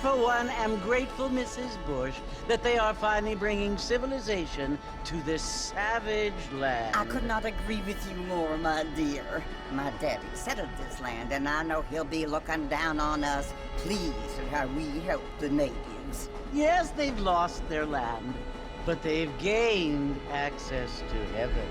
for one, am grateful, Mrs. Bush, that they are finally bringing civilization to this savage land. I could not agree with you more, my dear. My daddy settled this land, and I know he'll be looking down on us, pleased at how we help the natives. Yes, they've lost their land, but they've gained access to heaven.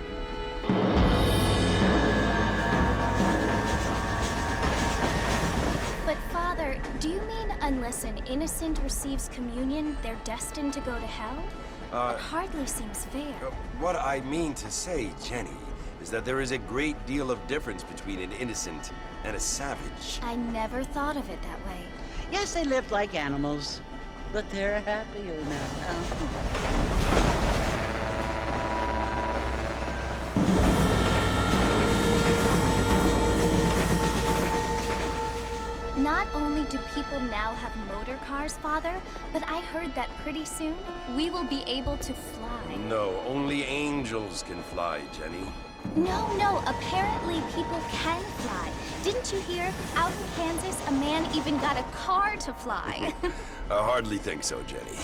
But Father, do you mean unless an innocent receives communion, they're destined to go to hell? That hardly seems fair. What I mean to say, Jenny, is that there is a great deal of difference between an innocent and a savage. I never thought of it that way. Yes, they lived like animals, but they're happier now. Not only do people now have motor cars, Father, but I heard that pretty soon we will be able to fly. No, only angels can fly, Jenny. No, apparently people can fly. Didn't you hear? Out in Kansas, a man even got a car to fly. I hardly think so, Jenny.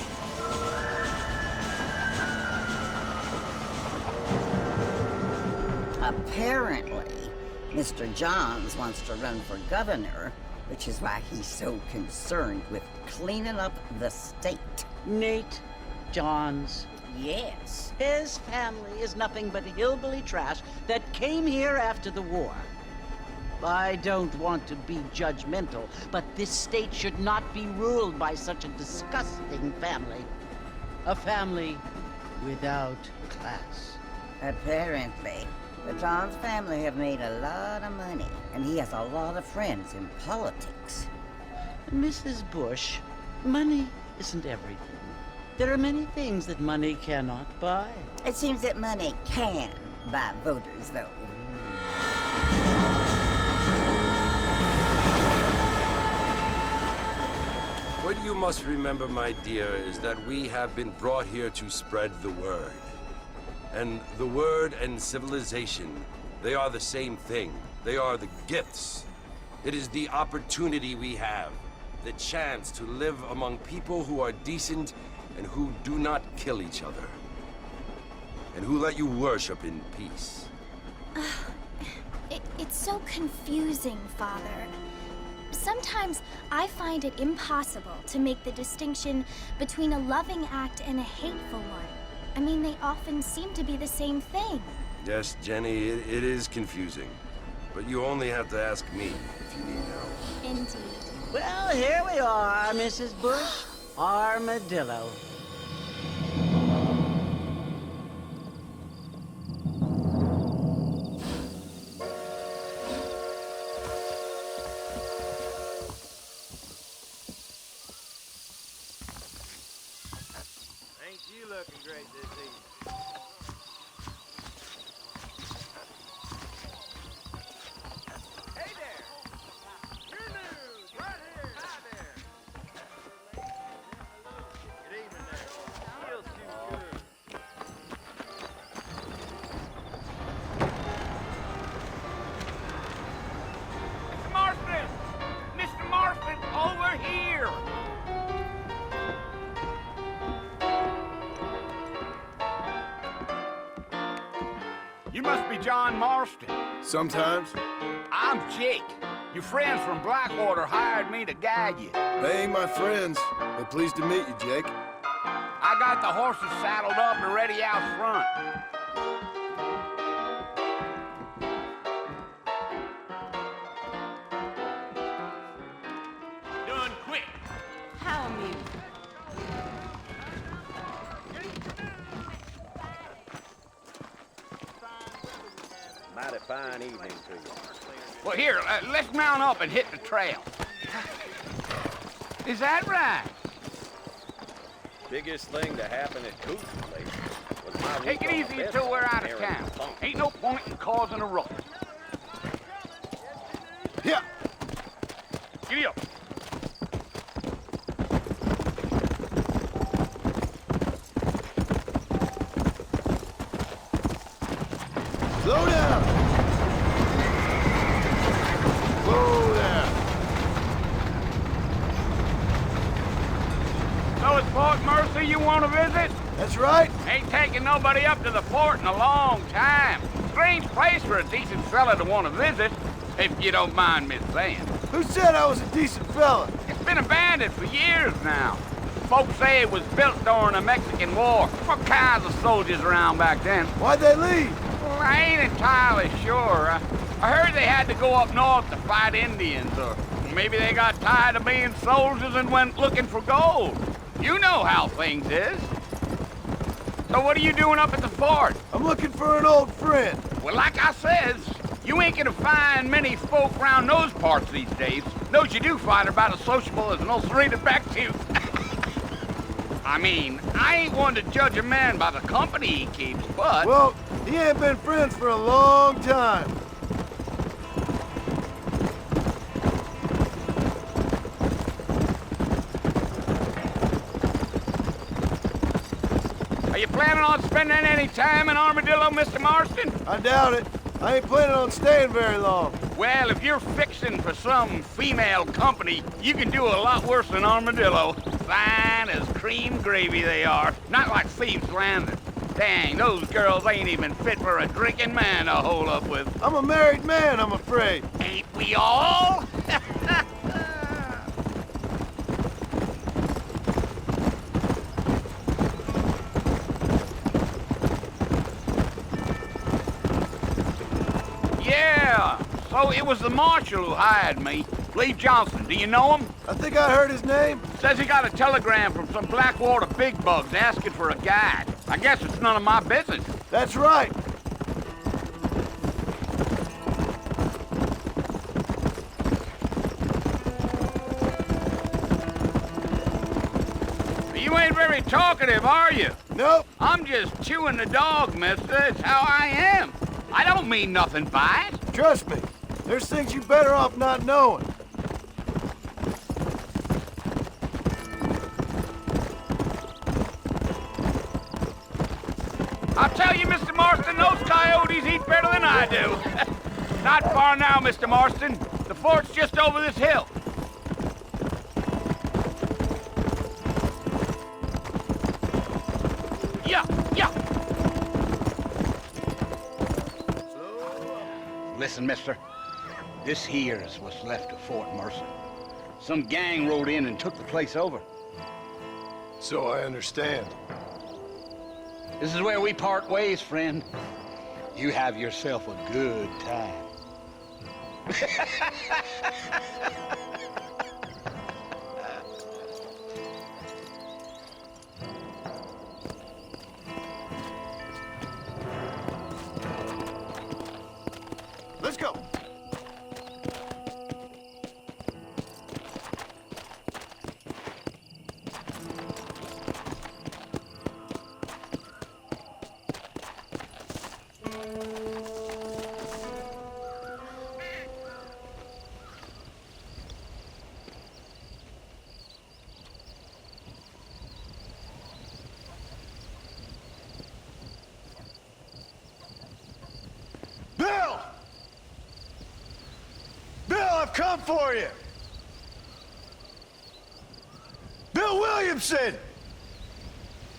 Apparently, Mr. Johns wants to run for governor, which is why he's so concerned with cleaning up the state. Nate Johns. Yes. His family is nothing but hillbilly trash that came here after the war. I don't want to be judgmental, but this state should not be ruled by such a disgusting family. A family without class. Apparently. The Johns family have made a lot of money, and he has a lot of friends in politics. Mrs. Bush, money isn't everything. There are many things that money cannot buy. It seems that money can buy voters, though. What you must remember, my dear, is that we have been brought here to spread the word. And the word and civilization, they are the same thing. They are the gifts. It is the opportunity we have, the chance to live among people who are decent and who do not kill each other, and who let you worship in peace. It's so confusing, Father. Sometimes I find it impossible to make the distinction between a loving act and a hateful one. I mean, they often seem to be the same thing. Yes, Jenny, it is confusing. But you only have to ask me if you need help. Indeed. Well, here we are, Mrs. Bush. Armadillo. Ain't you looking great this evening? Hey there! Your news, right here! Hi there! Good evening there. Feels too good. Mr. Marston! Mr. Marston, over here! You must be John Marston. Sometimes. I'm Jake. Your friends from Blackwater hired me to guide you. They ain't my friends. They're pleased to meet you, Jake. I got the horses saddled up and ready out front. Done quick. How amusing. Mighty fine evening to you. Well, here, let's mount up and hit the trail. Is that right? Biggest thing to happen at Cooper's lately was my Take it week on easy the until we're out of Mary town. Funk. Ain't no point in causing a ruckus. Yeah. Giddy up. Slow down. Slow down. who you want to visit? That's right. Ain't taking nobody up to the fort in a long time. Strange place for a decent fella to want to visit, if you don't mind me saying. Who said I was a decent fella? It's been abandoned for years now. Folks say it was built during the Mexican War. What kinds of soldiers around back then? Why'd they leave? Well, I ain't entirely sure. I heard they had to go up north to fight Indians, or maybe they got tired of being soldiers and went looking for gold. You know how things is. So what are you doing up at the fort? I'm looking for an old friend. Well, like I says, you ain't gonna find many folk around those parts these days. Those you do find are about as sociable as an old serrated back tooth. I mean, I ain't one to judge a man by the company he keeps, but... Well, he ain't been friends for a long time. Are you planning on spending any time in Armadillo, Mr. Marston? I doubt it. I ain't planning on staying very long. Well, if you're fixing for some female company, you can do a lot worse than Armadillo. Fine as cream gravy they are. Not like Thieves' Landing. Dang, those girls ain't even fit for a drinking man to hole up with. I'm a married man, I'm afraid. Ain't we all? Yeah, so it was the marshal who hired me. Lee Johnson, do you know him? I think I heard his name. Says he got a telegram from some Blackwater big bugs asking for a guide. I guess it's none of my business. That's right. You ain't very talkative, are you? Nope. I'm just chewing the dog, mister. It's how I am. I don't mean nothing by it. Trust me. There's things you better off not knowing. I'll tell you, Mr. Marston, those coyotes eat better than I do. Not far now, Mr. Marston. The fort's just over this hill. Yeah, yeah. Listen, mister. This here's what's left of Fort Mercer. Some gang rode in and took the place over. So I understand. This is where we part ways, friend. You have yourself a good time. Let's go. Bill! Bill, I've come for you! Bill Williamson!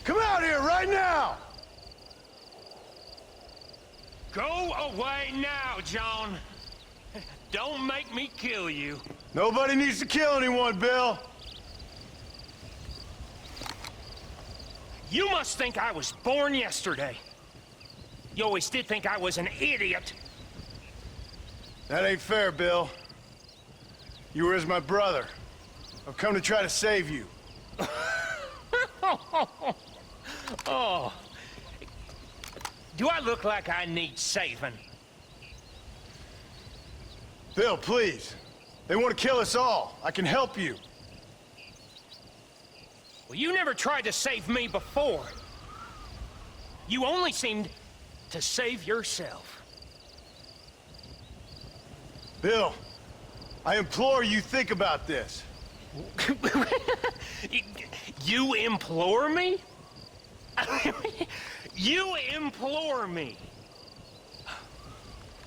Come out here right now! Go away now, John. Don't make me kill you. Nobody needs to kill anyone, Bill. You must think I was born yesterday. You always did think I was an idiot. That ain't fair, Bill. You were as my brother. I've come to try to save you. Oh. Do I look like I need saving? Bill, please. They want to kill us all. I can help you. Well, you never tried to save me before. You only seemed to save yourself. Bill, I implore you think about this. You implore me? You implore me.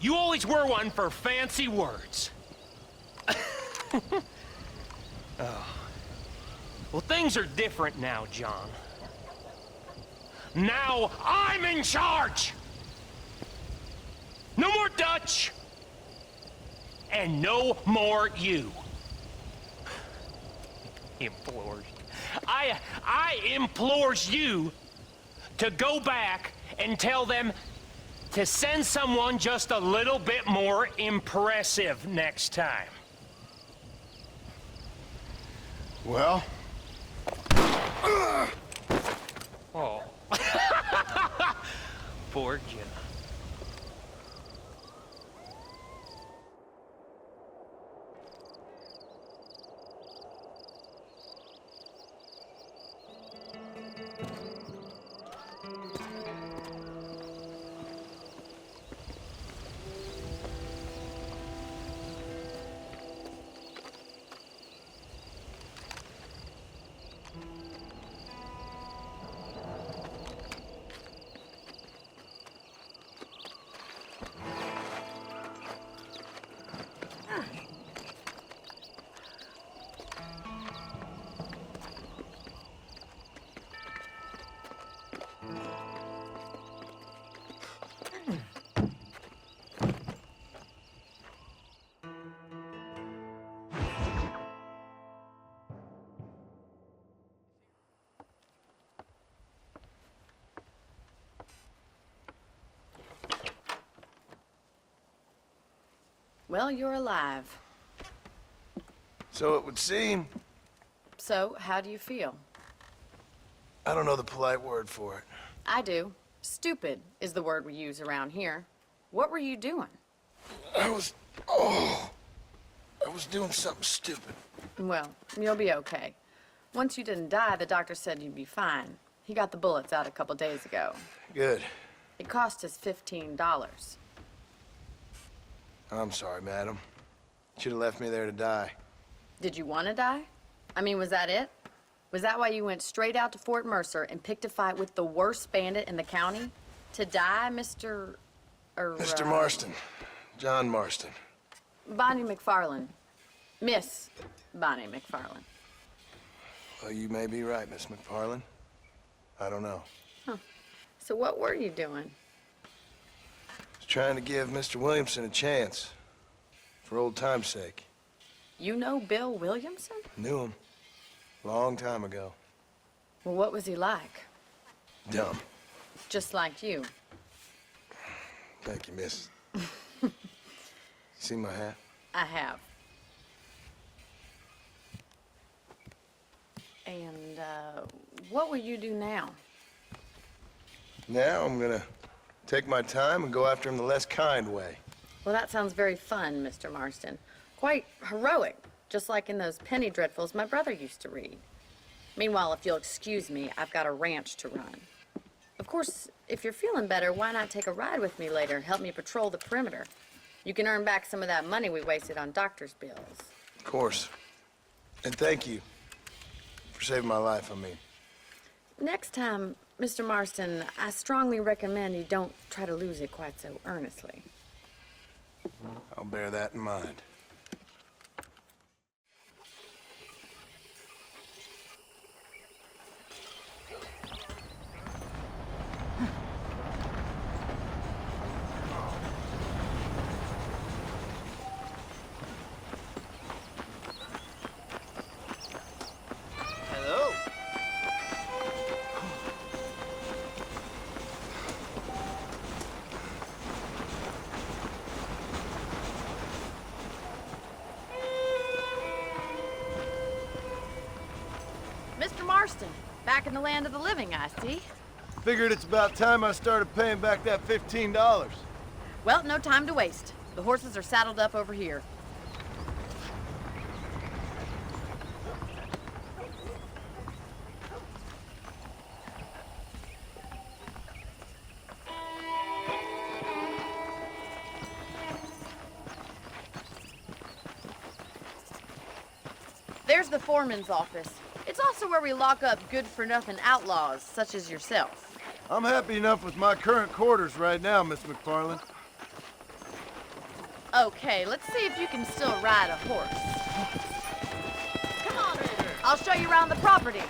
You always were one for fancy words. Oh. Well, things are different now, John. Now I'm in charge! No more Dutch! And no more you. Implores. I implores you to go back and tell them to send someone just a little bit more impressive next time. Well? Oh. Poor Jim. Well, you're alive. So it would seem. So, how do you feel? I don't know the polite word for it. I do. Stupid is the word we use around here. What were you doing? I was doing something stupid. Well, you'll be okay. Once you didn't die, the doctor said you'd be fine. He got the bullets out a couple days ago. Good. It cost us $15. I'm sorry, madam. Should have left me there to die. Did you want to die? I mean, was that it? Was that why you went straight out to Fort Mercer and picked a fight with the worst bandit in the county? To die, Mr. Mr. Marston. John Marston. Bonnie McFarland. Miss Bonnie McFarland. Well, you may be right, Miss McFarland. I don't know. Huh. So what were you doing? I was trying to give Mr. Williamson a chance. For old time's sake. You know Bill Williamson? Knew him. Long time ago. Well, what was he like? Dumb. Just like you. Thank you, miss. See my hat? I have. And, what will you do now? Now I'm gonna take my time and go after him the less kind way. Well, that sounds very fun, Mr. Marston. Quite heroic, just like in those penny dreadfuls my brother used to read. Meanwhile, if you'll excuse me, I've got a ranch to run. Of course, if you're feeling better, why not take a ride with me later and help me patrol the perimeter? You can earn back some of that money we wasted on doctor's bills. Of course. And thank you for saving my life, I mean. Next time, Mr. Marston, I strongly recommend you don't try to lose it quite so earnestly. I'll bear that in mind. Hello. Mr. Marston, back in the land of the living, I see. Figured it's about time I started paying back that $15. Well, no time to waste. The horses are saddled up over here. There's the foreman's office. It's also where we lock up good-for-nothing outlaws, such as yourself. I'm happy enough with my current quarters right now, Miss McFarland. Okay, let's see if you can still ride a horse. Come on in. I'll show you around the property.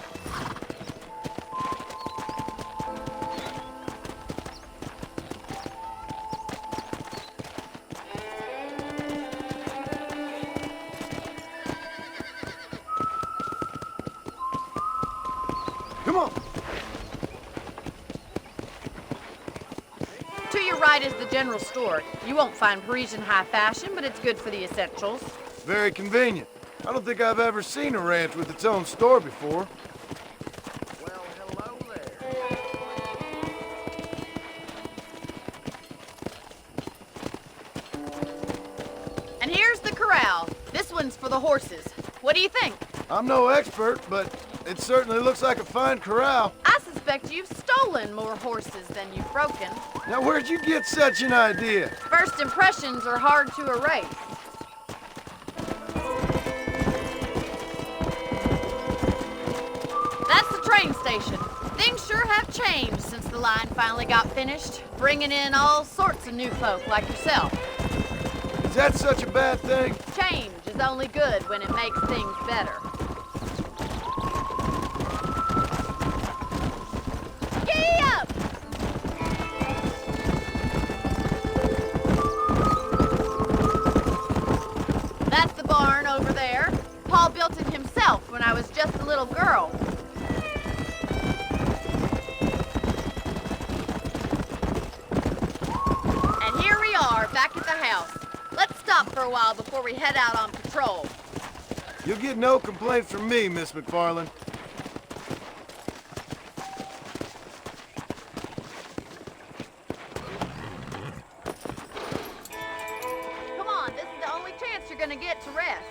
general store. You won't find Parisian high fashion, but it's good for the essentials. Very convenient. I don't think I've ever seen a ranch with its own store before. Well, hello there. And here's the corral. This one's for the horses. What do you think? I'm no expert, but it certainly looks like a fine corral. I suspect you've stolen more horses than you've broken. Now, where'd you get such an idea? First impressions are hard to erase. That's the train station. Things sure have changed since the line finally got finished, bringing in all sorts of new folk like yourself. Is that such a bad thing? Change is only good when it makes things better. Giddy up! That's the barn over there. Paul built it himself when I was just a little girl. And here we are, back at the house. Let's stop for a while before we head out on patrol. You'll get no complaints from me, Miss McFarland. Come on, this is the only chance you're gonna get to rest.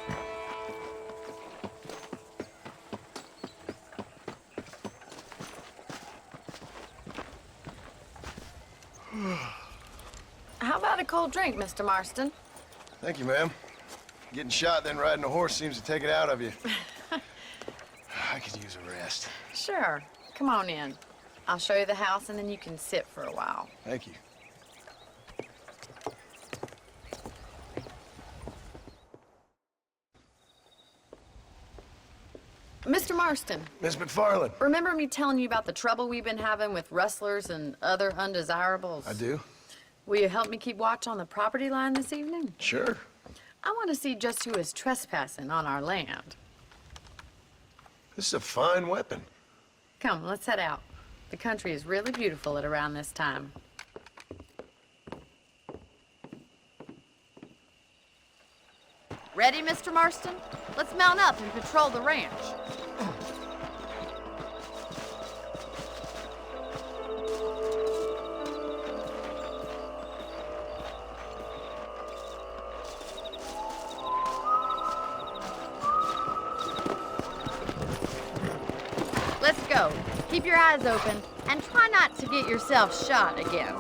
How about a cold drink, Mr. Marston? Thank you, ma'am. Getting shot, then riding a horse seems to take it out of you. I could use a rest. Sure. Come on in. I'll show you the house and then you can sit for a while. Thank you. Mr. Marston, Miss McFarland. remember me telling you about the trouble we've been having with rustlers and other undesirables? I do? Will you help me keep watch on the property line this evening? Sure. I want to see just who is trespassing on our land. This is a fine weapon. Come, let's head out. The country is really beautiful at around this time. Ready, Mr. Marston? Let's mount up and patrol the ranch. Let's go. Keep your eyes open and try not to get yourself shot again.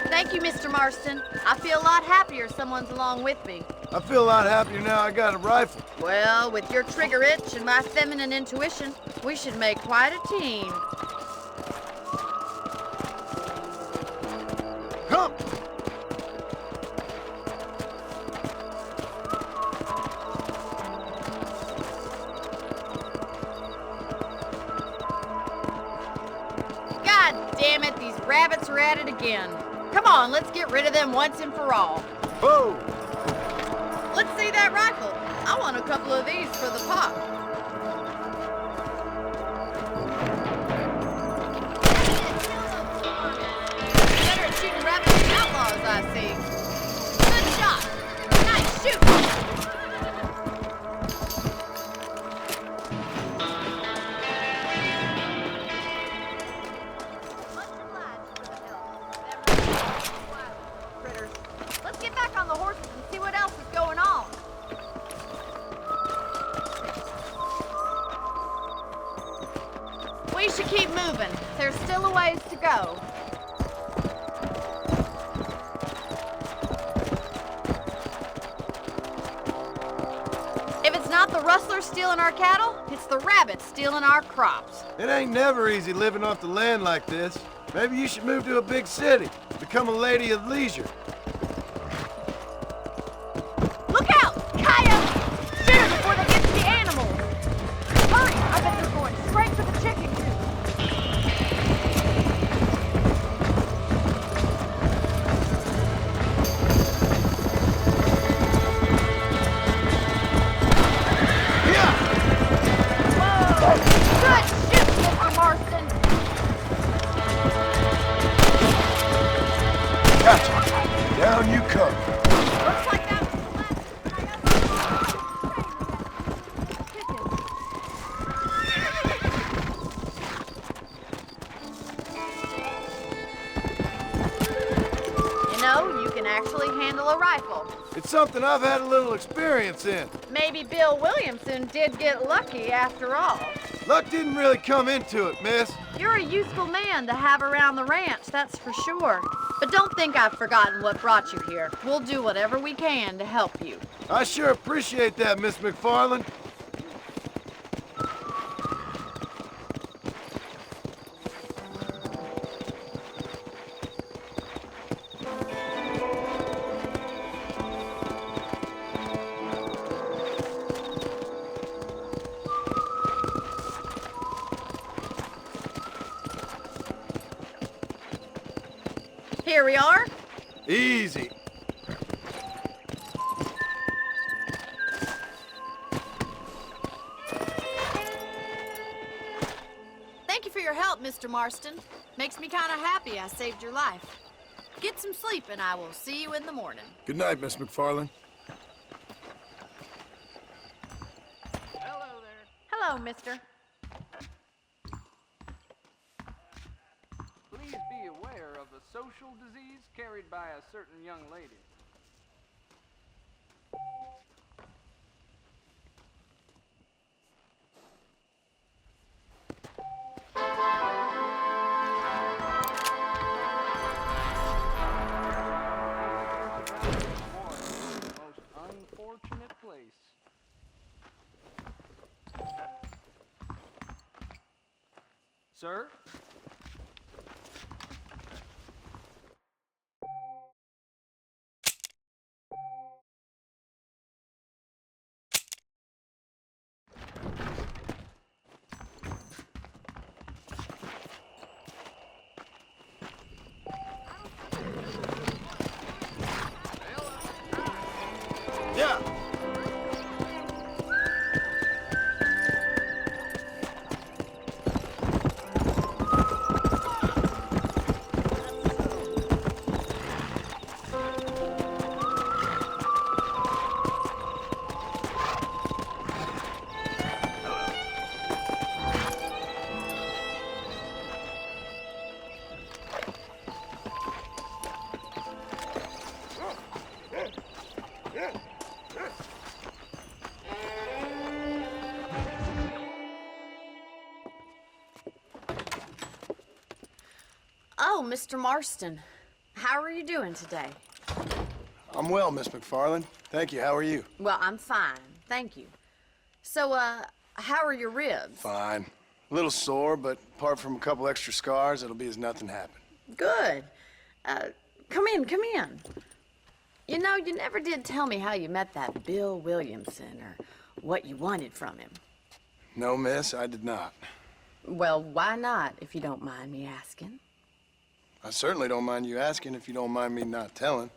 Thank you, Mr. Marston. I feel a lot happier someone's along with me. I feel a lot happier now I got a rifle. Well, with your trigger itch and my feminine intuition, we should make quite a team. Come! God damn it, these rabbits are at it again. Come on, let's get rid of them once and for all. Whoa! Let's see that rifle. I want a couple of these for the pop. Better at shooting rabbits than outlaws, I see. Good shot. Nice shooting. Much obliged for the help. Them wild critters. Let's get back on the horses and see what else is going on. We should keep moving. There's still a ways to go. If it's not the rustlers stealing our cattle, it's the rabbits stealing our crops. It ain't never easy living off the land like this. Maybe you should move to a big city. Become a lady of leisure. Look out! Coyotes! Shoot them before they get to the animals! Hurry! I bet they're going straight for the chicken coop. Yeah! Whoa! Down you come. Looks like that was the last. You know, you can actually handle a rifle. It's something I've had a little experience in. Maybe Bill Williamson did get lucky after all. Luck didn't really come into it, miss. You're a useful man to have around the ranch, that's for sure. But don't think I've forgotten what brought you here. We'll do whatever we can to help you. I sure appreciate that, Miss McFarland. Here we are. Easy. Thank you for your help, Mr. Marston. Makes me kind of happy I saved your life. Get some sleep and I will see you in the morning. Good night, Miss McFarland. Hello there. Hello, mister. Please be aware of a social disease carried by a certain young lady. Most unfortunate place. Sir? Yeah. Oh, Mr. Marston. How are you doing today? I'm well, Miss McFarland. Thank you. How are you? Well, I'm fine. Thank you. So, how are your ribs? Fine. A little sore, but apart from a couple extra scars, it'll be as nothing happened. Good. Come in, come in. You know, you never did tell me how you met that Bill Williamson or what you wanted from him. No, miss, I did not. Well, why not, if you don't mind me asking? I certainly don't mind you asking if you don't mind me not telling.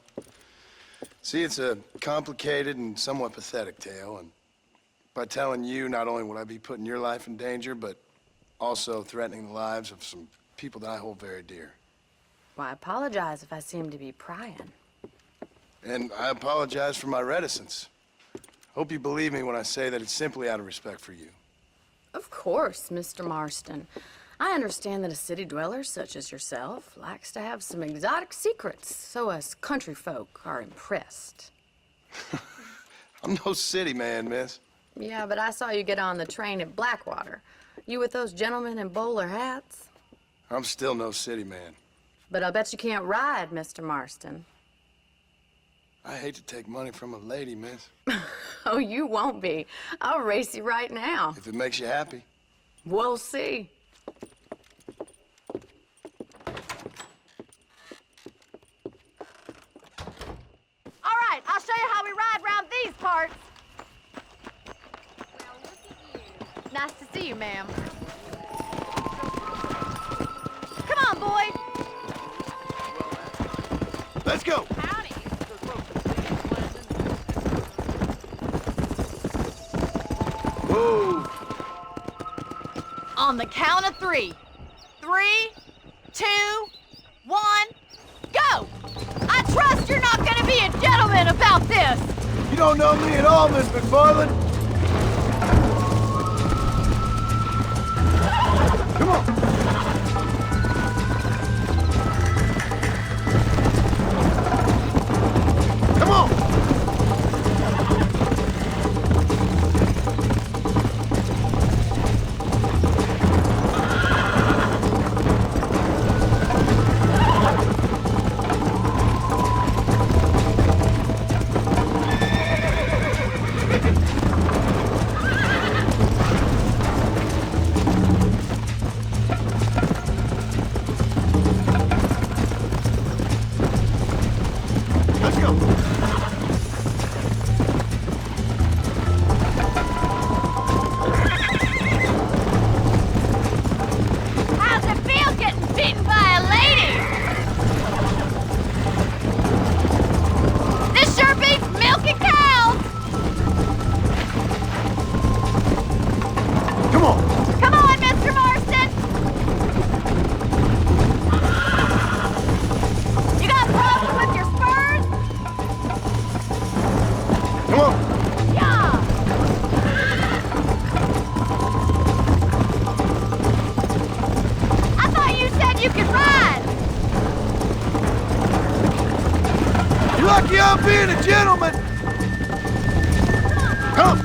See, it's a complicated and somewhat pathetic tale, and by telling you, not only would I be putting your life in danger, but also threatening the lives of some people that I hold very dear. Well, I apologize if I seem to be prying. And I apologize for my reticence. Hope you believe me when I say that it's simply out of respect for you. Of course, Mr. Marston. I understand that a city dweller such as yourself likes to have some exotic secrets, so us country folk are impressed. I'm no city man, miss. Yeah, but I saw you get on the train at Blackwater. You with those gentlemen in bowler hats? I'm still no city man. But I'll bet you can't ride, Mr. Marston. I hate to take money from a lady, miss. Oh, you won't be. I'll race you right now. If it makes you happy. We'll see. All right, I'll show you how we ride around these parts. Well, look at you. Nice to see you, ma'am. Come on, boy. Let's go. Howdy. Whoa. On the count of 3. 3, 2, 1, go! I trust you're not gonna be a gentleman about this! You don't know me at all, Miss McFarland. Come on. Come on. Let's go. How's it feel getting beaten by a lady? This sure beats milking cows! Come on. Come on, Mr. Marston! You got problems with your spurs? Come on. Yeah! I thought you said you could ride! You're lucky I'm being a gentleman. Come.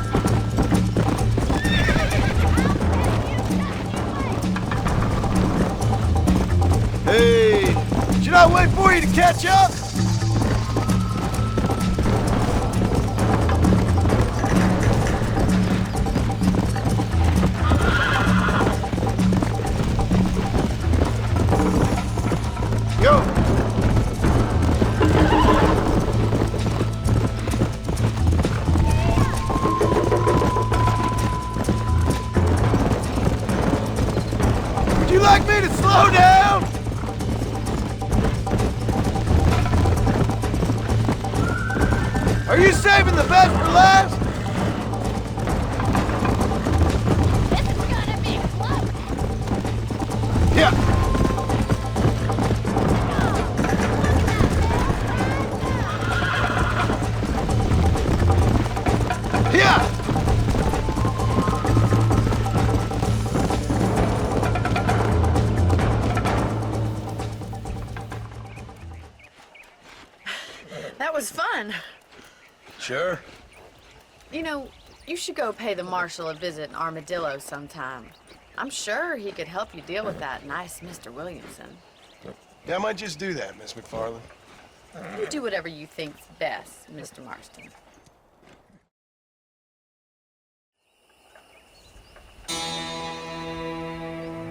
Hey, should I wait for you to catch up? Go. Would you like me to slow down? Are you saving the best for last? This is gonna be close! Yeah. Yeah. That was fun. Sure. You know, you should go pay the marshal a visit in Armadillo sometime. I'm sure he could help you deal with that nice Mr. Williamson. Yeah, I might just do that, Miss McFarland. You do whatever you think's best, Mr. Marston.